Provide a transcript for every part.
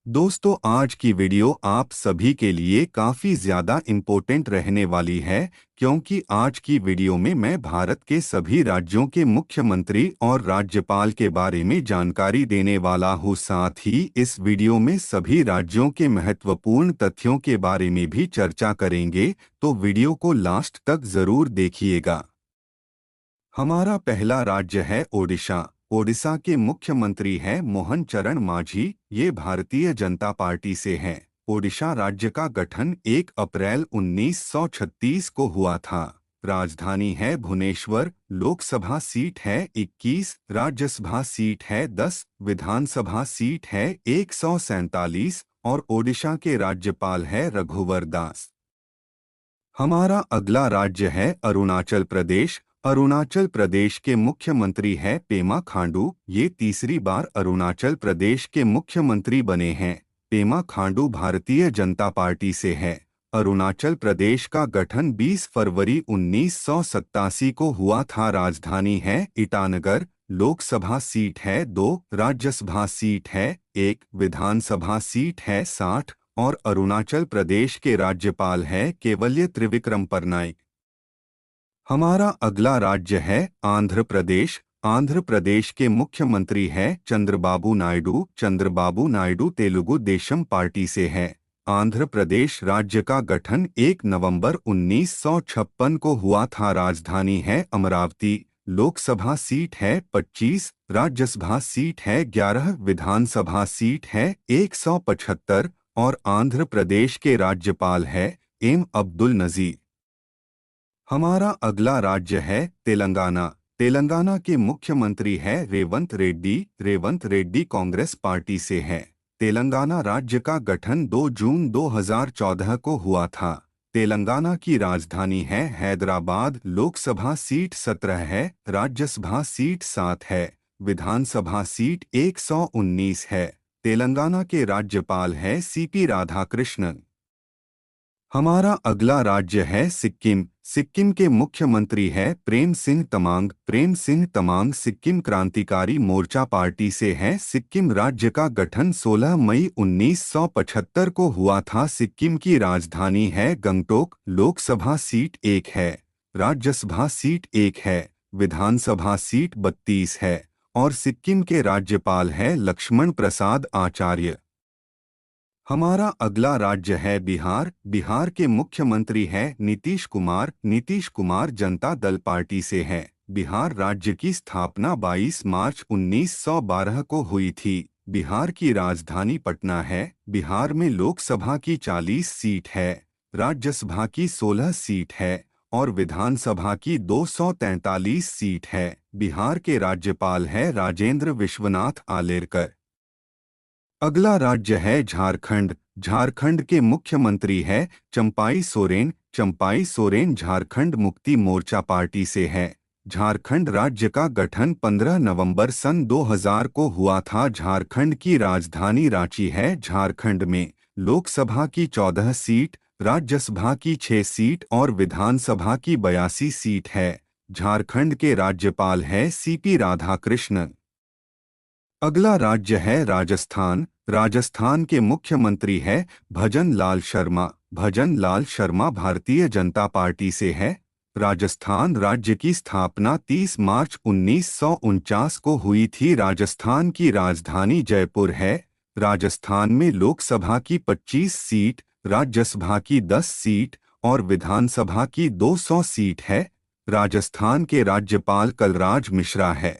दोस्तों, आज की वीडियो आप सभी के लिए काफ़ी ज़्यादा इम्पोर्टेंट रहने वाली है, क्योंकि आज की वीडियो में मैं भारत के सभी राज्यों के मुख्यमंत्री और राज्यपाल के बारे में जानकारी देने वाला हूँ। साथ ही इस वीडियो में सभी राज्यों के महत्वपूर्ण तथ्यों के बारे में भी चर्चा करेंगे, तो वीडियो को लास्ट तक ज़रूर देखिएगा। हमारा पहला राज्य है ओडिशा। ओडिशा के मुख्यमंत्री हैं मोहन चरण मांझी। ये भारतीय जनता पार्टी से हैं। ओडिशा राज्य का गठन 1 अप्रैल 1936 को हुआ था। राजधानी है भुवनेश्वर। लोकसभा सीट है 21, राज्यसभा सीट है 10, विधानसभा सीट है 147 और ओडिशा के राज्यपाल है रघुवर दास। हमारा अगला राज्य है अरुणाचल प्रदेश। अरुणाचल प्रदेश के मुख्यमंत्री हैं पेमा खांडू। ये तीसरी बार अरुणाचल प्रदेश के मुख्यमंत्री बने हैं। पेमा खांडू भारतीय जनता पार्टी से है। अरुणाचल प्रदेश का गठन 20 फरवरी 1987 को हुआ था। राजधानी है ईटानगर। लोकसभा सीट है 2, राज्यसभा सीट है 1, विधानसभा सीट है 60 और अरुणाचल प्रदेश के राज्यपाल हैं केवल्य त्रिविक्रम परनाइक। हमारा अगला राज्य है आंध्र प्रदेश। आंध्र प्रदेश के मुख्यमंत्री हैं चंद्रबाबू नायडू। चंद्रबाबू नायडू तेलुगु देशम पार्टी से हैं। आंध्र प्रदेश राज्य का गठन 1 नवंबर 1956 को हुआ था। राजधानी है अमरावती। लोकसभा सीट है 25, राज्यसभा सीट है 11, विधानसभा सीट है 175 और आंध्र प्रदेश के राज्यपाल है एम अब्दुल नजीर। हमारा अगला राज्य है तेलंगाना। तेलंगाना के मुख्यमंत्री है रेवंत रेड्डी। रेवंत रेड्डी कांग्रेस पार्टी से है। तेलंगाना राज्य का गठन 2 जून 2014 को हुआ था। तेलंगाना की राजधानी है हैदराबाद। लोकसभा सीट 17 है, राज्यसभा सीट 7 है, विधानसभा सीट 119 है। तेलंगाना के राज्यपाल है सीपी राधाकृष्णन। हमारा अगला राज्य है सिक्किम। सिक्किम के मुख्यमंत्री है प्रेम सिंह तमांग। प्रेम सिंह तमांग सिक्किम क्रांतिकारी मोर्चा पार्टी से हैं। सिक्किम राज्य का गठन 16 मई 1975 को हुआ था। सिक्किम की राजधानी है गंगटोक। लोकसभा सीट 1 है, राज्यसभा सीट 1 है, विधानसभा सीट 32 है और सिक्किम के राज्यपाल है लक्ष्मण प्रसाद आचार्य। हमारा अगला राज्य है बिहार। बिहार के मुख्यमंत्री हैं नीतीश कुमार। नीतीश कुमार जनता दल पार्टी से हैं। बिहार राज्य की स्थापना 22 मार्च 1912 को हुई थी। बिहार की राजधानी पटना है। बिहार में लोकसभा की 40 सीट है, राज्यसभा की 16 सीट है और विधानसभा की 243 सीट है। बिहार के राज्यपाल है राजेंद्र विश्वनाथ आलेरकर। अगला राज्य है झारखंड। झारखंड के मुख्यमंत्री है चंपाई सोरेन। चंपाई सोरेन झारखंड मुक्ति मोर्चा पार्टी से है। झारखंड राज्य का गठन 15 नवंबर सन 2000 को हुआ था। झारखंड की राजधानी रांची है। झारखंड में लोकसभा की 14 सीट, राज्यसभा की 6 सीट और विधानसभा की 82 सीट है। झारखंड के राज्यपाल है सीपी राधाकृष्णन। अगला राज्य है राजस्थान। राजस्थान के मुख्यमंत्री है भजन लाल शर्मा। भजन लाल शर्मा भारतीय जनता पार्टी से है। राजस्थान राज्य की स्थापना 30 मार्च 1949 को हुई थी। राजस्थान की राजधानी जयपुर है। राजस्थान में लोकसभा की 25 सीट, राज्यसभा की 10 सीट और विधानसभा की 200 सीट है। राजस्थान के राज्यपाल कलराज मिश्रा है।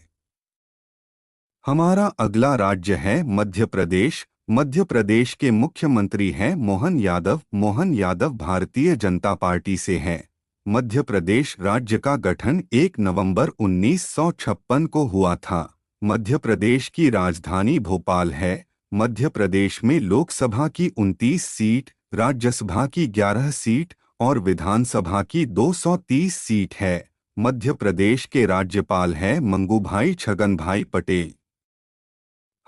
हमारा अगला राज्य है मध्य प्रदेश। मध्य प्रदेश के मुख्यमंत्री हैं मोहन यादव। मोहन यादव भारतीय जनता पार्टी से हैं। मध्य प्रदेश राज्य का गठन 1 नवंबर 1956 को हुआ था। मध्य प्रदेश की राजधानी भोपाल है। मध्य प्रदेश में लोकसभा की 29 सीट, राज्यसभा की 11 सीट और विधानसभा की 230 सीट है। मध्य प्रदेश के राज्यपाल हैं मंगूभाई छगनभाई पटेल।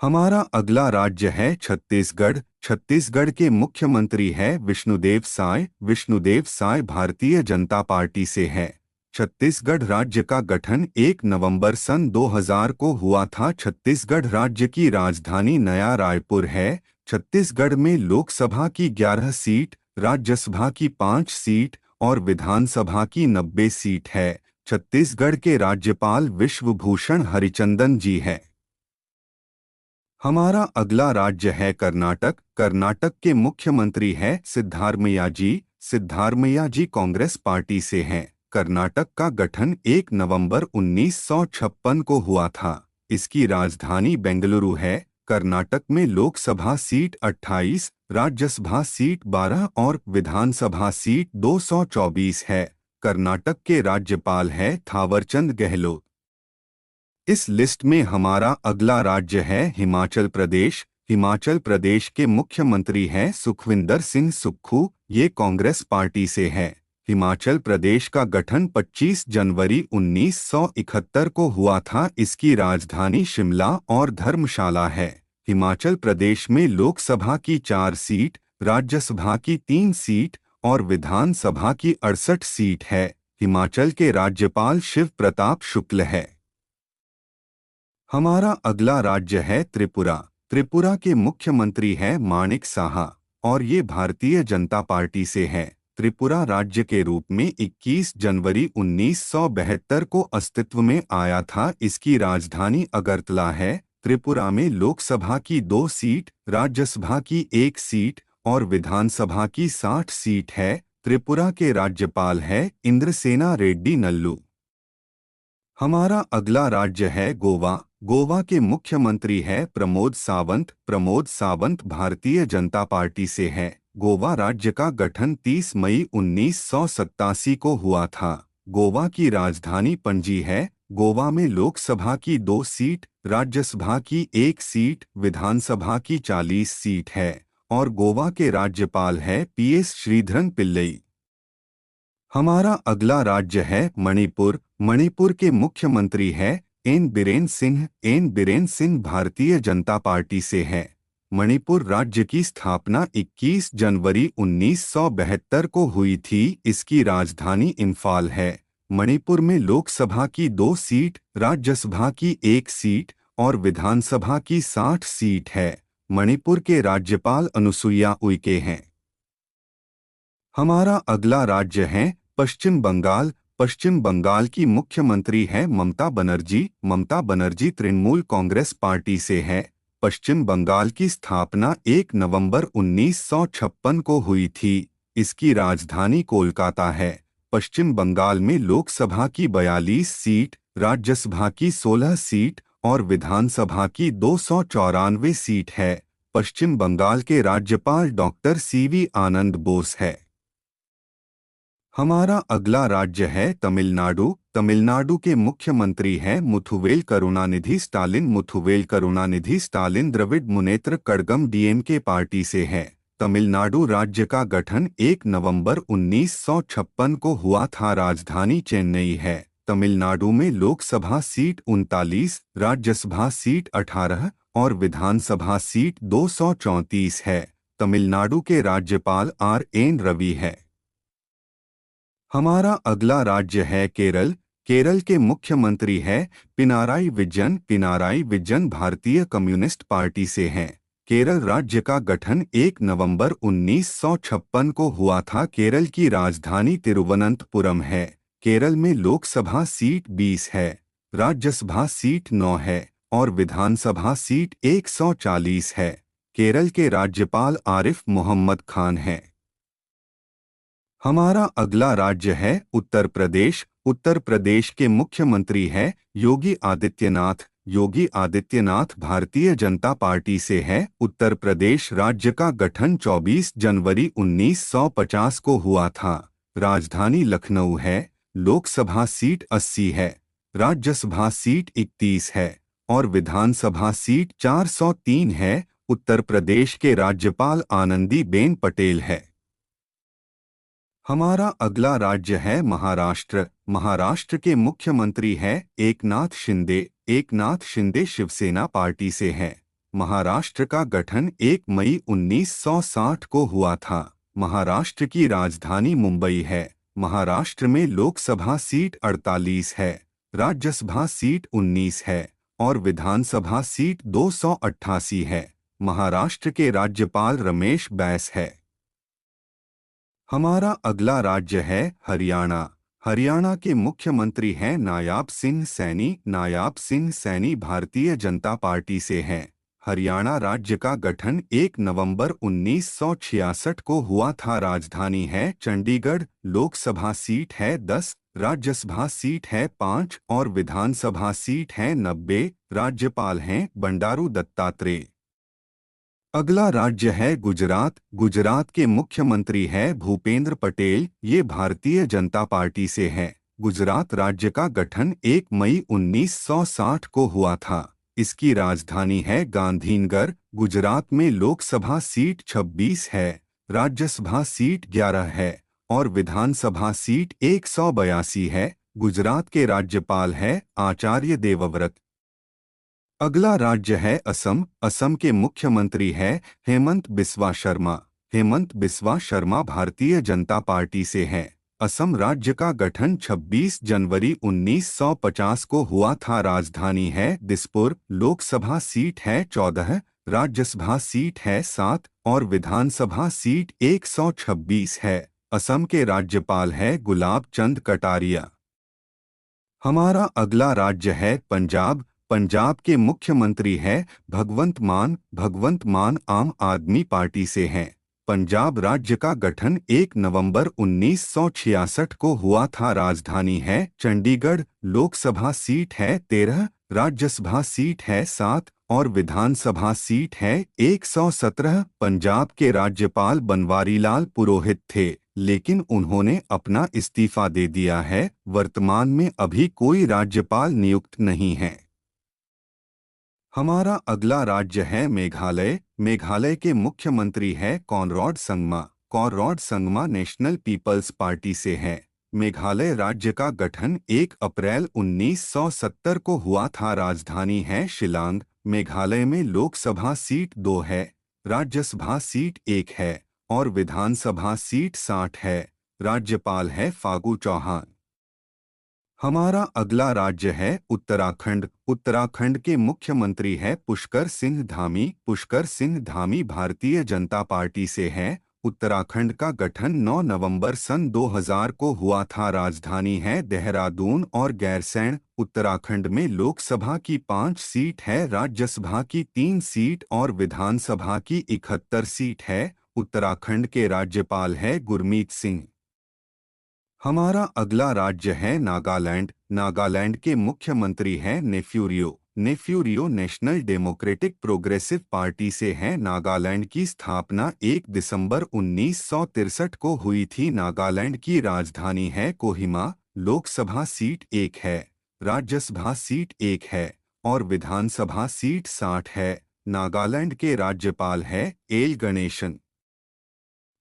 हमारा अगला राज्य है छत्तीसगढ़। छत्तीसगढ़ के मुख्यमंत्री हैं विष्णुदेव साय। विष्णुदेव साय भारतीय जनता पार्टी से हैं। छत्तीसगढ़ राज्य का गठन 1 नवंबर सन 2000 को हुआ था। छत्तीसगढ़ राज्य की राजधानी नया रायपुर है। छत्तीसगढ़ में लोकसभा की 11 सीट, राज्यसभा की 5 सीट और विधानसभा की 90 सीट है। छत्तीसगढ़ के राज्यपाल विश्वभूषण हरिचंदन जी हैं। हमारा अगला राज्य है कर्नाटक। कर्नाटक के मुख्यमंत्री है सिद्धारमैया जी। सिद्धारमैया जी कांग्रेस पार्टी से हैं। कर्नाटक का गठन 1 नवंबर 1956 को हुआ था। इसकी राजधानी बेंगलुरु है। कर्नाटक में लोकसभा सीट 28, राज्यसभा सीट 12 और विधानसभा सीट 224 है। कर्नाटक के राज्यपाल है थावरचंद गहलोत। इस लिस्ट में हमारा अगला राज्य है हिमाचल प्रदेश। हिमाचल प्रदेश के मुख्यमंत्री हैं सुखविंदर सिंह सुक्खू। ये कांग्रेस पार्टी से हैं। हिमाचल प्रदेश का गठन 25 जनवरी 1971 को हुआ था। इसकी राजधानी शिमला और धर्मशाला है। हिमाचल प्रदेश में लोकसभा की 4 सीट, राज्यसभा की 3 सीट और विधानसभा की 68 सीट है। हिमाचल के राज्यपाल शिव प्रताप शुक्ल है। हमारा अगला राज्य है त्रिपुरा। त्रिपुरा के मुख्यमंत्री हैं माणिक साहा और ये भारतीय जनता पार्टी से हैं। त्रिपुरा राज्य के रूप में 21 जनवरी 1972 को अस्तित्व में आया था। इसकी राजधानी अगरतला है। त्रिपुरा में लोकसभा की 2 सीट, राज्यसभा की 1 सीट और विधानसभा की 60 सीट है। त्रिपुरा के राज्यपाल है इंद्रसेना रेड्डी नल्लू। हमारा अगला राज्य है गोवा। गोवा के मुख्यमंत्री है प्रमोद सावंत। प्रमोद सावंत भारतीय जनता पार्टी से हैं। गोवा राज्य का गठन 30 मई 1987 को हुआ था। गोवा की राजधानी पणजी है। गोवा में लोकसभा की 2 सीट, राज्यसभा की 1 सीट, विधानसभा की 40 सीट है और गोवा के राज्यपाल है पीएस श्रीधरन पिल्लई। हमारा अगला राज्य है मणिपुर। मणिपुर के मुख्यमंत्री है N Biren Singh. N Biren Singh Bharatiya Janata party से हैं। मणिपुर राज्य की स्थापना 21 जनवरी 1972 को हुई थी। इसकी राजधानी इम्फाल है। मणिपुर में लोकसभा की 2 सीट, राज्यसभा की 1 सीट और विधानसभा की 60 सीट है। मणिपुर के राज्यपाल अनुसुईया उइके हैं। हमारा अगला राज्य है पश्चिम बंगाल। पश्चिम बंगाल की मुख्यमंत्री है ममता बनर्जी। ममता बनर्जी तृणमूल कांग्रेस पार्टी से है। पश्चिम बंगाल की स्थापना 1 नवंबर 1956 को हुई थी। इसकी राजधानी कोलकाता है। पश्चिम बंगाल में लोकसभा की 42 सीट, राज्यसभा की 16 सीट और विधानसभा की 294 सीट है। पश्चिम बंगाल के राज्यपाल डॉक्टर सीवी आनंद बोस है। हमारा अगला राज्य है तमिलनाडु। तमिलनाडु के मुख्यमंत्री हैं मुथुवेल करुणानिधि स्टालिन। मुथुवेल करुणानिधि स्टालिन द्रविड़ मुनेत्र कड़गम डीएमके पार्टी से हैं। तमिलनाडु राज्य का गठन 1 नवंबर 1956 को हुआ था। राजधानी चेन्नई है। तमिलनाडु में लोकसभा सीट 39, राज्यसभा सीट 18 और विधानसभा सीट 234 है। तमिलनाडु के राज्यपाल आर.एन. रवि है। हमारा अगला राज्य है केरल। केरल के मुख्यमंत्री है पिनाराई विजयन। पिनाराई विजयन भारतीय कम्युनिस्ट पार्टी से हैं। केरल राज्य का गठन 1 नवंबर 1956 को हुआ था। केरल की राजधानी तिरुवनंतपुरम है। केरल में लोकसभा सीट 20 है, राज्यसभा सीट 9 है और विधानसभा सीट 140 है। केरल के राज्यपाल आरिफ मोहम्मद खान हैं। हमारा अगला राज्य है उत्तर प्रदेश। उत्तर प्रदेश के मुख्यमंत्री हैं योगी आदित्यनाथ। योगी आदित्यनाथ भारतीय जनता पार्टी से है। उत्तर प्रदेश राज्य का गठन 24 जनवरी 1950 को हुआ था। राजधानी लखनऊ है। लोकसभा सीट 80 है, राज्यसभा सीट 31 है और विधानसभा सीट 403 है। उत्तर प्रदेश के राज्यपाल आनंदीबेन पटेल है। हमारा अगला राज्य है महाराष्ट्र। महाराष्ट्र के मुख्यमंत्री हैं एकनाथ शिंदे। एकनाथ शिंदे शिवसेना पार्टी से हैं। महाराष्ट्र का गठन 1 मई 1960 को हुआ था। महाराष्ट्र की राजधानी मुंबई है। महाराष्ट्र में लोकसभा सीट 48 है, राज्यसभा सीट 19 है और विधानसभा सीट 288 है। महाराष्ट्र के राज्यपाल रमेश बैस है। हमारा अगला राज्य है हरियाणा। हरियाणा के मुख्यमंत्री हैं नायाब सिंह सैनी। नायाब सिंह सैनी भारतीय जनता पार्टी से हैं। हरियाणा राज्य का गठन 1 नवंबर 1966 को हुआ था। राजधानी है चंडीगढ़। लोकसभा सीट है 10, राज्यसभा सीट है 5 और विधानसभा सीट है 90। राज्यपाल हैं बंडारू दत्तात्रेय। अगला राज्य है गुजरात। गुजरात के मुख्यमंत्री है भूपेंद्र पटेल। ये भारतीय जनता पार्टी से है। गुजरात राज्य का गठन 1 मई 1960 को हुआ था। इसकी राजधानी है गांधीनगर। गुजरात में लोकसभा सीट 26 है, राज्यसभा सीट 11 है और विधानसभा सीट 182 है। गुजरात के राज्यपाल है आचार्य देवव्रत। अगला राज्य है असम। असम के मुख्यमंत्री है हेमंत बिस्वा शर्मा। हेमंत बिस्वा शर्मा भारतीय जनता पार्टी से हैं। असम राज्य का गठन 26 जनवरी 1950 को हुआ था। राजधानी है दिसपुर। लोकसभा सीट है 14, राज्यसभा सीट है 7 और विधानसभा सीट 126 है। असम के राज्यपाल है गुलाब चंद कटारिया। हमारा अगला राज्य है पंजाब। पंजाब के मुख्यमंत्री है भगवंत मान। भगवंत मान आम आदमी पार्टी से हैं। पंजाब राज्य का गठन 1 नवंबर 1966 को हुआ था। राजधानी है चंडीगढ़। लोकसभा सीट है 13, राज्यसभा सीट है 7 और विधानसभा सीट है 117। पंजाब के राज्यपाल बनवारी लाल पुरोहित थे, लेकिन उन्होंने अपना इस्तीफा दे दिया है। वर्तमान में अभी कोई राज्यपाल नियुक्त नहीं है। हमारा अगला राज्य है मेघालय। मेघालय के मुख्यमंत्री है Conrad Sangma. Conrad Sangma national people's party से है। मेघालय राज्य का गठन 1 अप्रैल 1970 को हुआ था। राजधानी है शिलांग। मेघालय में लोकसभा सीट 2 है, राज्यसभा सीट 1 है और विधानसभा सीट 60 है। राज्यपाल है फागू चौहान। हमारा अगला राज्य है उत्तराखंड। उत्तराखंड के मुख्यमंत्री है पुष्कर सिंह धामी। पुष्कर सिंह धामी भारतीय जनता पार्टी से हैं। उत्तराखंड का गठन 9 नवंबर सन 2000 को हुआ था। राजधानी है देहरादून और गैरसैंण। उत्तराखंड में लोकसभा की 5 सीट है, राज्यसभा की 3 सीट और विधानसभा की 71 सीट है। उत्तराखंड के राज्यपाल है गुरमीत सिंह। हमारा अगला राज्य है नागालैंड। नागालैंड के मुख्यमंत्री हैं Neiphiu Rio. Neiphiu Rio national democratic progressive party से हैं। नागालैंड की स्थापना 1 दिसंबर 1963 को हुई थी। नागालैंड की राजधानी है कोहिमा। लोकसभा सीट 1 है, राज्यसभा सीट 1 है और विधानसभा सीट 60 है। नागालैंड के राज्यपाल है एल गणेशन।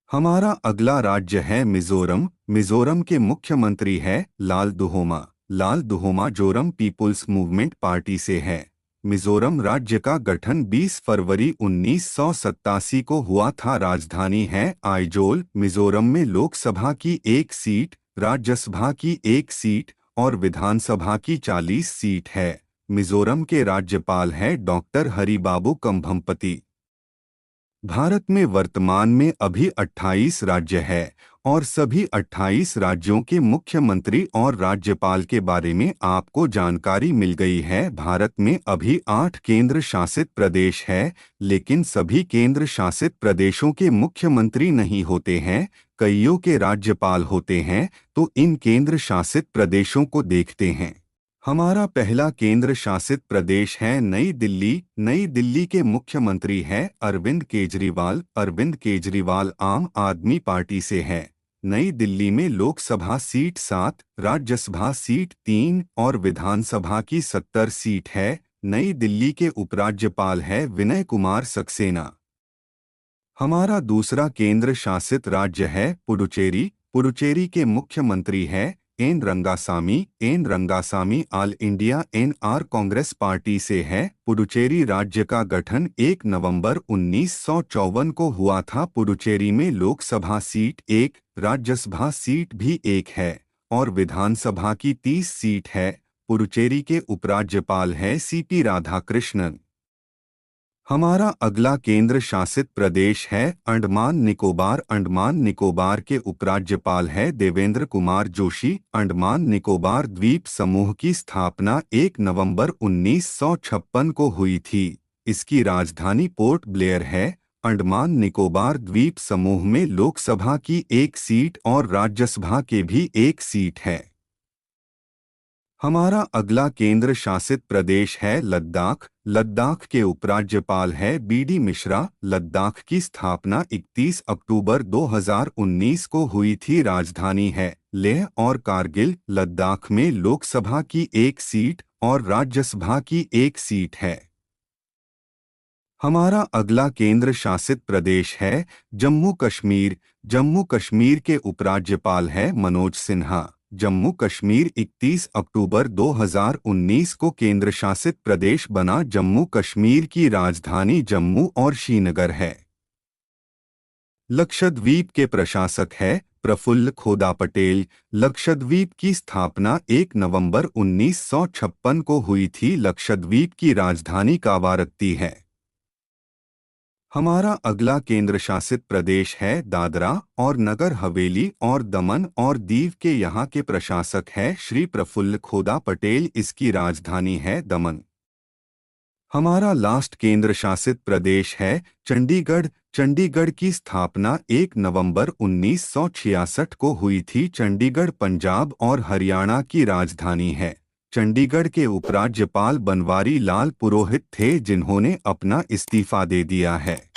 हमारा अगला राज्य है मिजोरम। मिजोरम के मुख्यमंत्री है लाल दुहोमा। लाल दुहोमा जोरम पीपुल्स मूवमेंट पार्टी से है। मिजोरम राज्य का गठन 20 फरवरी 1987 को हुआ था। राजधानी है आइजोल। मिजोरम में लोकसभा की 1 सीट, राज्यसभा की 1 सीट और विधानसभा की 40 सीट है। मिजोरम के राज्यपाल है डॉक्टर हरिबाबू कंभमपति। भारत में वर्तमान में अभी 28 राज्य है और सभी 28 राज्यों के मुख्यमंत्री और राज्यपाल के बारे में आपको जानकारी मिल गई है। भारत में अभी 8 केंद्र शासित प्रदेश है, लेकिन सभी केंद्र शासित प्रदेशों के मुख्यमंत्री नहीं होते हैं, कईयों के राज्यपाल होते हैं। तो इन केंद्र शासित प्रदेशों को देखते हैं। हमारा पहला केंद्र शासित प्रदेश है नई दिल्ली। नई दिल्ली के मुख्यमंत्री हैं अरविंद केजरीवाल। अरविंद केजरीवाल आम आदमी पार्टी से हैं। नई दिल्ली में लोकसभा सीट 7, राज्यसभा सीट 3 और विधानसभा की 70 सीट है। नई दिल्ली के उपराज्यपाल है विनय कुमार सक्सेना। हमारा दूसरा केंद्र शासित राज्य है पुडुचेरी। पुडुचेरी के मुख्यमंत्री हैं N Rangasamy. N Rangasamy all India NR Congress party से है। पुडुचेरी राज्य का गठन 1 नवंबर 1954 को हुआ था। पुडुचेरी में लोकसभा सीट 1, राज्यसभा सीट भी 1 है और विधानसभा की 30 सीट है। पुडुचेरी के उपराज्यपाल है सीपी राधाकृष्णन। हमारा अगला केंद्र शासित प्रदेश है अंडमान निकोबार। अंडमान निकोबार के उपराज्यपाल है देवेंद्र कुमार जोशी। अंडमान निकोबार द्वीप समूह की स्थापना 1 नवंबर 1956 को हुई थी। इसकी राजधानी पोर्ट ब्लेयर है। अंडमान निकोबार द्वीप समूह में लोकसभा की 1 सीट और राज्यसभा के भी 1 सीट है। हमारा अगला केंद्र शासित प्रदेश है लद्दाख। लद्दाख के उपराज्यपाल है बीडी मिश्रा। लद्दाख की स्थापना 31 अक्टूबर 2019 को हुई थी। राजधानी है लेह और कारगिल। लद्दाख में लोकसभा की 1 सीट और राज्यसभा की 1 सीट है। हमारा अगला केंद्र शासित प्रदेश है जम्मू कश्मीर। जम्मू कश्मीर के उपराज्यपाल है मनोज सिन्हा। जम्मू कश्मीर 31 अक्टूबर 2019 को केंद्र शासित प्रदेश बना। जम्मू कश्मीर की राजधानी जम्मू और श्रीनगर है। लक्षद्वीप के प्रशासक है प्रफुल्ल खोदा पटेल। लक्षद्वीप की स्थापना 1 नवंबर 1956 को हुई थी। लक्षद्वीप की राजधानी कावारत्ती है। हमारा अगला केंद्र शासित प्रदेश है दादरा और नगर हवेली और दमन और दीव के। यहाँ के प्रशासक है श्री प्रफुल्ल खोदा पटेल। इसकी राजधानी है दमन। हमारा लास्ट केंद्र शासित प्रदेश है चंडीगढ़। चंडीगढ़ की स्थापना 1 नवंबर 1966 को हुई थी। चंडीगढ़ पंजाब और हरियाणा की राजधानी है। चंडीगढ़ के उपराज्यपाल बनवारी लाल पुरोहित थे जिन्होंने अपना इस्तीफा दे दिया है।